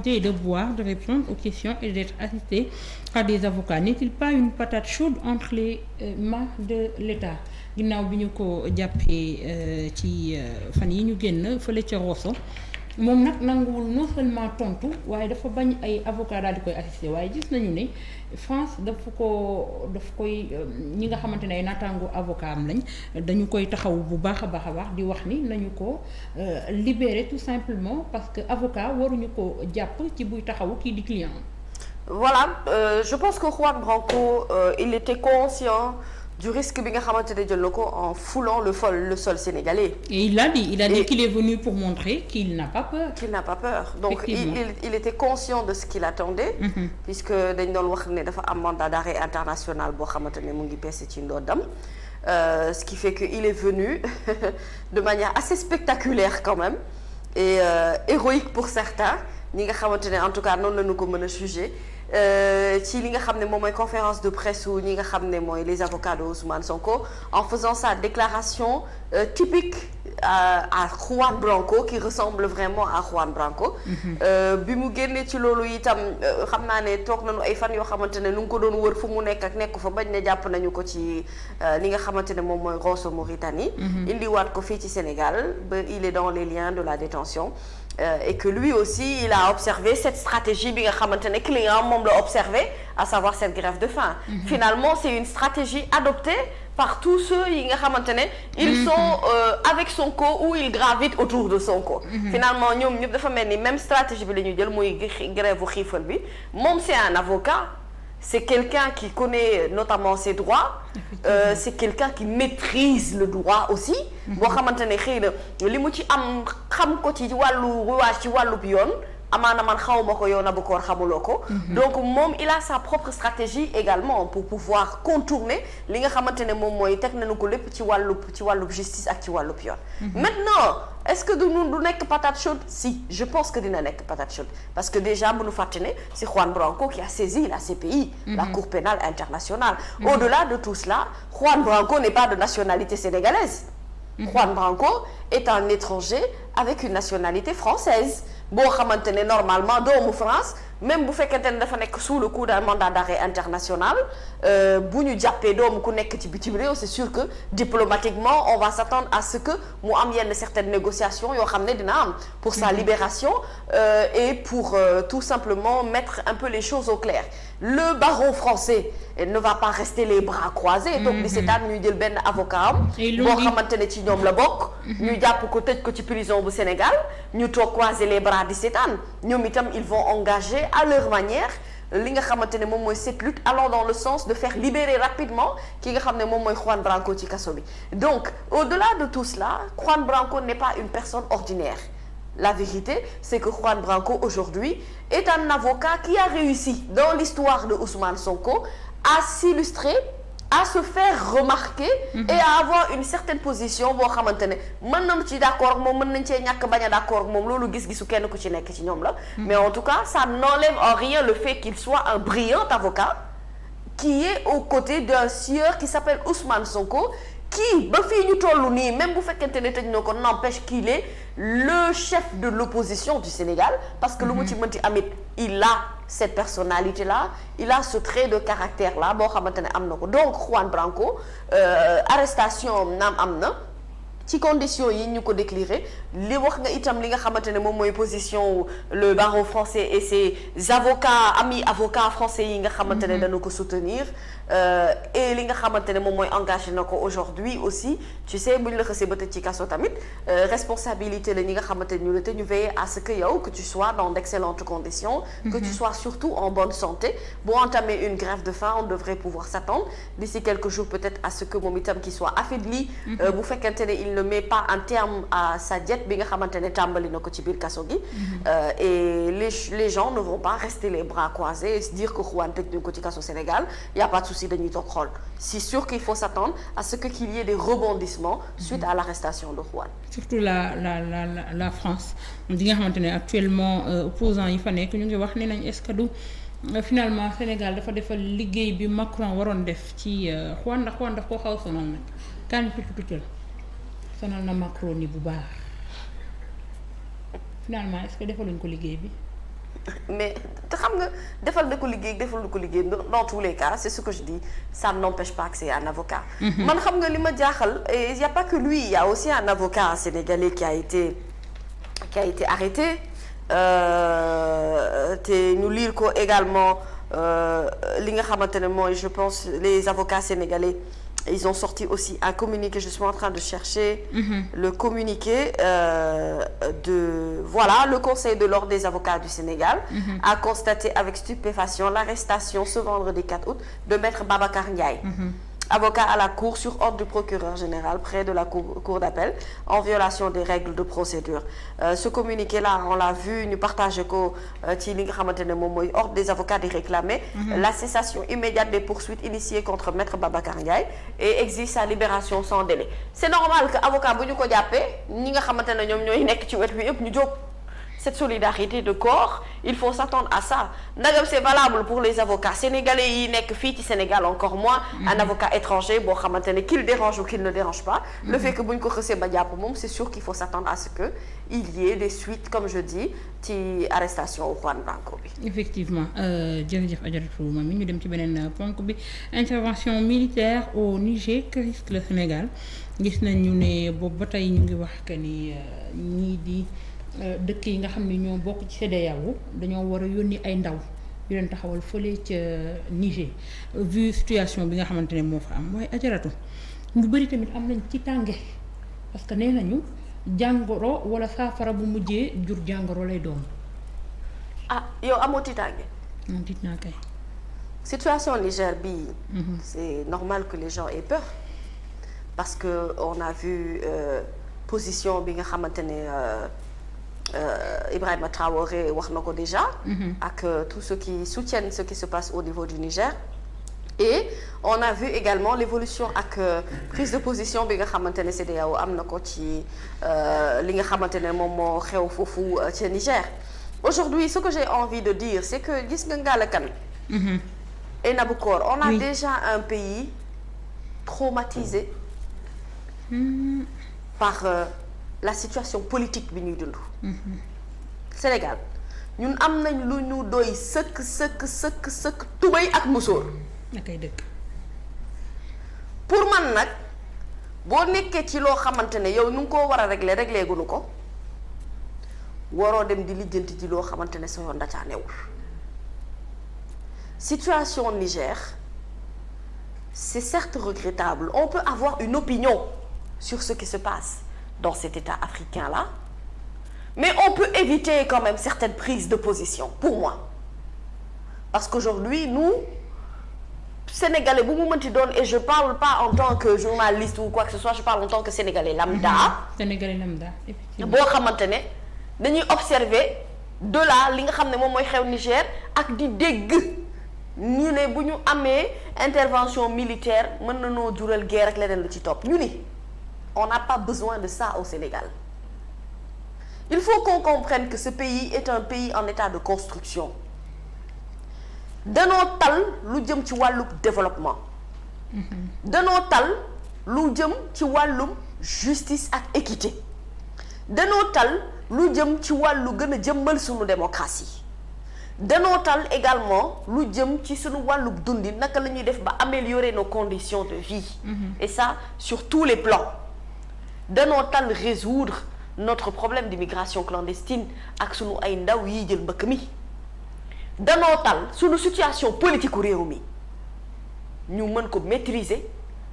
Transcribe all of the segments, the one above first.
et de boire, de répondre aux questions et d'être assisté par des avocats. N'est-il pas une patate chaude entre les mains de l'État ginnaaw bi ñu ko jàppee ci fan yi ñu génn fële ca Rosso moom nag nanguwul non seulement tontu waaye dafa bañ ay avocat daal di koy assister waaye gis nañu ne France daf koy ñi nga xamante ne ay naataango avocat am lañ dañu koy taxaw bu baax a baax di wax ni nañu ko libérer tout simplement parce que avocat waruñu ko jàpp ci buy taxaw kii di client. Voilà, je pense que Juan Branco il était conscient du risque bi nga xamante ne jël na ko en foulant le sol sénégalais. Et il a dit qu'il est venu pour montrer qu'il n'a pas peur. Qu'il n'a pas peur. Donc il était conscient de ce qu'il attendait. Puisque dañ doon wax ne dafa am mandat d'arrêt international boo xamante ne mu ngi peese ci ndoddam. Ce qui fait que il est venu de manière assez spectaculaire quand même et héroïque pour certains ñi nga xamante ne en tout cas noonu la ñu ko mën a juger. Ci li nga xam ne moom mooy conférence de presse wu ñi nga xam ne mooy les avocats de Ousmane Sonko en faisant sa déclaration typique à Juan Branco qui ressemble vraiment à Juan Branco. Bi mu génnee ci loolu itam xam naa ne toog nañu ay fan yoo xamante ne nu ngi ko doon wër fu mu nekk ak nekk fa bañ ne jàpp nañu ko ci li nga xamante ne moom mooy Rosso Mauritanie. indiwaat ko fii ci Sénégal ba il est dans les liens de la détention et que lui aussi il a observé cette stratégie bi nga xamante ne client moom la observé à savoir cette grève de faim. Finalement c'est une stratégie adoptée par tous ceux yi nga xamante ne ils sont avec Sonko ou ils gravitent autour de Sonko. Finalement ñoom ñëpp dafa mel ni même stratégie bi la ñuy jël muy grève bu xiifal bi moom c'est un avocat c'est quelqu'un qui connaît notamment ses droits c'est quelqu'un qui maîtrise le droit aussi boo xamante ne xëy na li mu ci am xam ko ci wàllu ruwaas ci wàllub yoon amaana man xawma ko yow Nabucor xamuloo ko. Donc moom il a sa propre stratégie également pour pouvoir contourner li nga xamante ne moom mooy teg nañu ko lépp ci wàllub justice ak ci wàllub yoon. Maintenant est-ce que du nekk patate chaude? Si, je pense que dina nekk patate chaude parce que déjà bu ñu fàtte ne c'est Juan Branco qui a saisi la CPI, la Cour pénale internationale. Au-delà de tout cela, Juan Branco n'est pas de nationalité sénégalaise. Juan Branco est un étranger avec une nationalité française. Boo xamante ne normalement doomu France même bu fekkente ne dafa nekk sous le coup d'un mandat d'arrêt international bu ñu jàppee doomu ku nekk ci bitim réew c'est sûr que diplomatiquement on va s'attendre à ce que mu am yenn certaines négociations yoo xam ne dina am pour sa libération et pour tout simplement mettre un peu les choses au clair. Le barreau français ne va pas rester les bras croisés donc di seetaan ñuy jël benn avocat am boo xamante ne ci ñoom la bokk ñu jàpp ko tëj ko ci prison bu Sénégal ñu toog croiser les bras di seetaan ñoom itam ils vont engager à leur manière li nga xamante ne moom mooy cette lutte allant dans le sens de faire libérer rapidement ki nga xam ne moom mooy Juan Branco ci kaso bi. Donc au-delà de tout cela Juan Branco n'est pas une personne ordinaire. La vérité c'est que Juan Branco aujourd'hui est un avocat qui a réussi dans l'histoire de Ousmane Sonko à s'illustrer, à se faire remarquer et à avoir une certaine position boo xamante ne mën nañu ci d'accord ak moom mën nañ cee ñàkk bañ a d'accord ak moom loolu gis-gisu kenn ku ci nekk ci ñoom la mais en tout cas ça n'enlève en rien le fait qu'il soit un brillant avocat qui est aux côtés d'un sieur qui s'appelle Ousmane Sonko qui ba fii ñu toll nii même bu fekkente ne tëj na ko n'empêche qu'il est le chef de l'opposition du Sénégal parce que lu mu ci mënti amit il a cette personnalité là il a ce trait de caractère là boo xamante ne am na ko donc Juan Branco arrestation naam am na ci conditions yi ñu ko déclaré li wax nga itam li nga xamante ne moom mooy position le barreau français et ses avocats amis avocats français yi nga xamante ne dañu ko soutenir et li nga xamante ne moom mooy engagé na ko aujourd'hui aussi tu sais bu ñu la xasee ba tëj ci kaso tamit responsabilité la ñi nga xamante ne ñu la te ñu veiller à ce que yow que tu sois dans d'excellentes conditions que tu sois surtout en bonne santé bu entamer une grève de faim on devrait pouvoir s'attendre d'ici quelques jours peut-être à ce que moom itam qu'il soit affaibli bu fekkente ne il ne met pas un terme à sa diète bi nga xamante ne tàmbali na ko ci biir kaso gi et les gens ne vont pas rester les bras croisés et se dire que Juan tëj nañu ko ci kaso Sénégal y a pas de souci dañuy toog xool c'est sûr qu'il faut s'attendre à ce que qu'il y ait des rebondissements suite à l'arrestation de Juan. Surtout la France di nga xamante ne actuellement opposants yi fa nekk ñu ngi wax ne nañ est-ce que du finalement Sénégal dafa defal liggéey bi Macron waroon def ci Juan ndax Juan daf koo xaw sonal nag kan tuuti sonal na Macron ni bu baax finalement est-ce que defaluñ ko liggéey bi. mais te xam nga defal na ko liggéey defal na ko liggéey dans tous les cas c'est ce que je dis ça n'empêche pas que c'est un avocat. man xam nga li ma jaaxal il y a pas que lui il y a aussi un avocat sénégalais qui a été arrêté te ñu lire ko également li nga xamante ne mooy je pense les avocats sénégalais. Ils ont sorti aussi un communiqué, je suis en train de chercher le communiqué voilà, le Conseil de l'ordre des avocats du Sénégal a constaté avec stupéfaction l'arrestation ce vendredi 4 août de Maître Babacar Ndiaye. Avocat à la cour sur ordre du procureur général près de la cour d'appel en violation des règles de procédure. Ce communiqué-là, on l'a vu, ñu partagé ko ci li nga xamante ne moom mooy ordre des avocats di réclamer la cessation immédiate des poursuites initiées contre Maître Babacar Ndiaye et exige sa libération sans délai. C'est normal que avocat bu ñu ko jàppee ñi nga xamante ne ñoom ñooy nekk ci wet bi yëpp ñu jóg. Cette solidarité de corps, il faut s'attendre à ça. Ndagam c'est valable pour les avocats sénégalais yi nekk fii ci Sénégal encore moins un avocat étranger boo xamante ne qu'il dérange ou qu'il ne dérange pas. Le fait que bu ñu ko xësee ba jàpp moom c'est sûr qu'il faut s'attendre à ce que il y ait des suites comme je dis ci arrestation Juan Branco bi. Effectivement jërëjëf Adjaratou Mamy ñu dem ci beneen ponk bi intervention militaire au Niger que risque le Sénégal gis nañu ne boobu ba tey ñu ngi wax que ni ñii di. Dëkk yi nga xam ne ñoo bokk ci CEDEAO dañoo war a yónni ay ndaw yu leen taxawal fële ca Niger vu situation bi nga xamante ne moo fa am waaye Adjaratou ñu bëri tamit am nañ ci tànge parce que nee nañu jàngoro wala saafara bu mujjee jur jàngoro lay doon. ah yow amoo tiitaange. moom tiit naa kay. situation Niger bii. C'est normal que les gens aient peur parce que on a vu position bi nga xamante ne. Ibrahima Traoré wax na ko déjà ak tous ceux qui soutiennent ce qui se passe au niveau du Niger et on a vu également l'évolution ak prise de position bi nga xamante ne CEDEAO am na ko ci li nga xamante ne moom moo xew foofu ci Niger. Aujourd'hui ce que j'ai envie de dire c'est que gis nga Ngalla Kane et Nabukor on a déjà un pays traumatisé par la situation politique bi ñuy dund. Sénégal ñun am nañ lu ñu doy sëkk tubéy ak musóor. akay dëkk. pour man nag boo nekkee ci loo xamante ne yow nu ngi koo war a régler gunu ko waroo dem di lijjanti ci loo xamante ne sa yoon dacaa newul. Situation Niger c'est certes regrettable on peut avoir une opinion sur ce qui se passe dans cet État africain-là, mais on peut éviter quand même certaines prises de position, pour moi. Parce qu'aujourd'hui, nous, Sénégalais, bu mu mënti doon et je parle pas en tant que journaliste ou quoi que ce soit, je parle en tant que Sénégalais lambda. Sénégalais lambda, effectivement. boo xamante ne dañuy observer de là li nga xam ne moom mooy xew Niger ak di dégg ñu ne bu ñu amee intervention militaire mën na noo jural guerre ak leneen lu ci topp ñu ni. On n'a pas besoin de ça au Sénégal. Il faut qu'on comprenne que ce pays est un pays en état de construction. Danoo tal lu jëm ci wàllum développement. Danoo tal lu jëm ci wàllum justice ak équité. Danoo tal lu jëm ci wàllu gën a jëmmal sunu démocratie. Danoo tal également lu jëm ci sunu wàllum dundi naka la ñuy def ba améliorer nos conditions de vie. Et ça sur tous les plans. Danoo tal résoudre notre problème d'immigration clandestine ak sunu ay ndaw yi jël mbëkk mi danoo tal sunu situation politique u réew mi ñu mën ko maîtriser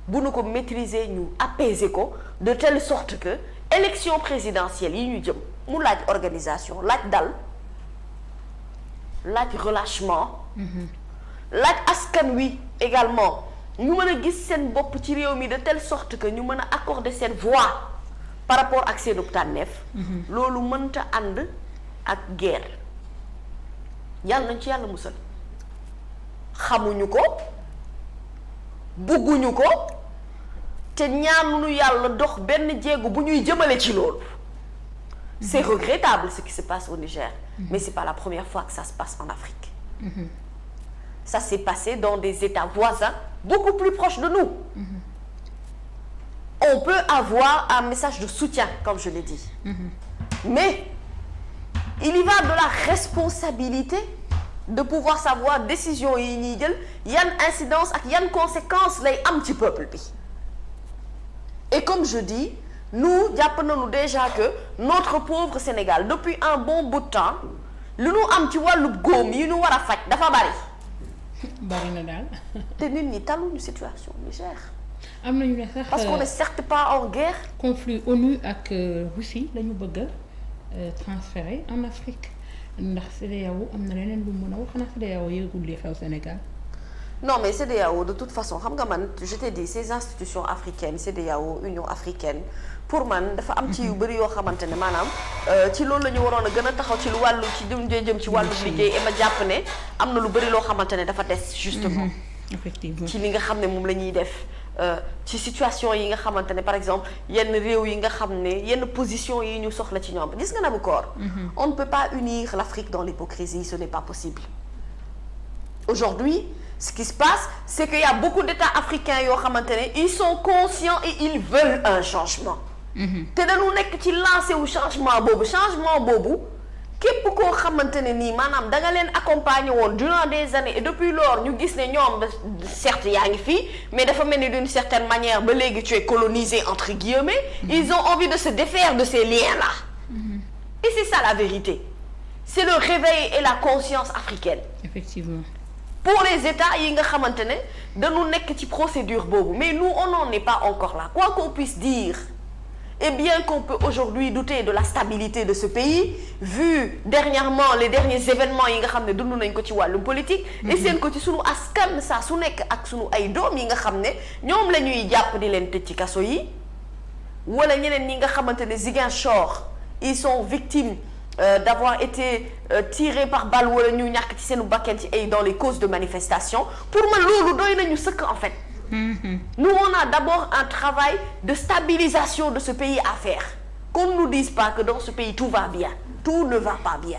bu nu ko maîtriser ñu apaiser ko de telle sorte que élection présidentielle yi ñu jëm mu laaj organisation laaj dal laaj relâchement laaj askan wi également ñu mën a gis seen bopp ci réew mi de telle sorte que ñu mën a accorder seen voix par rapport ak seen tànneef loolu mënta ànd ak guerre yàlla nañ ci yàlla musal xamuñu ko bugguñu ko te ñaanuñu yàlla dox benn jéego bu ñuy jëmale ci loolu c'est regrettable ce qui se passe au Niger mais c'est pas la première fois que ça se passe en Afrique ça s'est passé dans des États voisins beaucoup plus proches de nous on peut avoir un message de soutien comme je l'ai dit mais il y va de la responsabilité de pouvoir savoir décision yi ñuy jël yan incidence ak yan conséquences lay am ci peuple bi. Et comme je dis, nous jàpp nañu déjà que notre pauvre Sénégal depuis un bon bout de temps lu nu am ci wàllu góom yi ñu war a faj dafa bari. bari na daal. te nit ñi taluñu situation Niger. am nañu ne sax parce qu'on n'est certes pas en guerre. conflit ONU ak Russie la ñu bëgg a transférer en Afrique ndax CEDEAO am na leneen lu mën a wax xanaa CEDEAO yëgul li xew Sénégal. Non mais CEDEAO de toute façon xam nga man je t'ai dit ces institutions africaines CEDEAO Union africaine pour man dafa am ci yu bëri yoo xamante ne maanaam ci loolu la ñu waroon a gën a taxaw ci lu wàllu ci jëm ci wàllu liggéey et ma jàpp ne am na lu bëri loo xamante ne dafa des justement effectivement ci li nga xam ne moom la ñuy def ci situation yi nga xamante ne par exemple yenn réew yi nga xam ne yenn position yi ñu soxla ci ñoom gis nga Nabucor on ne peut pas unir l'Afrique dans l'hypocrisie ce n'est pas possible aujourd'hui ce qui se passe c'est qu'il y a beaucoup d'États africains yoo xamante ne ils sont conscients et ils veulent un changement te dañu nekk ci lancé wu changement boobu képp koo xamante ne nii maanaam da nga leen accompagner woon durant des années et depuis lors ñu gis ne ñoom certes yaa ngi fii mais dafa mel ni d'une certaine manière ba léegi tu es colonisé entre guillemets ils ont envie de se défaire de ces liens-là et c'est ça la vérité c'est le réveil et la conscience africaine effectivement pour les États yi nga xamante ne dañu nekk ci procédure boobu mais nous on n'en est pas encore là quoi qu'on puisse dire et bien qu'on peut aujourd'hui douter de la stabilité de ce pays vu dernièrement les derniers événements yi nga xam ne dund nañ ko ci wàllum politique et seen ko ci sunu askan saa su nekk ak sunu ay doom yi nga xam ne ñoom la ñuy jàpp di leen tëj ci kaso yi wala ñeneen ñi nga xamante ne Ziguinchor ils sont victimes d'avoir été tirés par balle wala ñu ñàkk ci seenu bakkan ci ay dans les causes de manifestation pour man loolu doy nañu sëkk en fait nous on a d'abord un travail de stabilisation de ce pays à faire qu'on ne nous dise pas que dans ce pays tout va bien tout ne va pas bien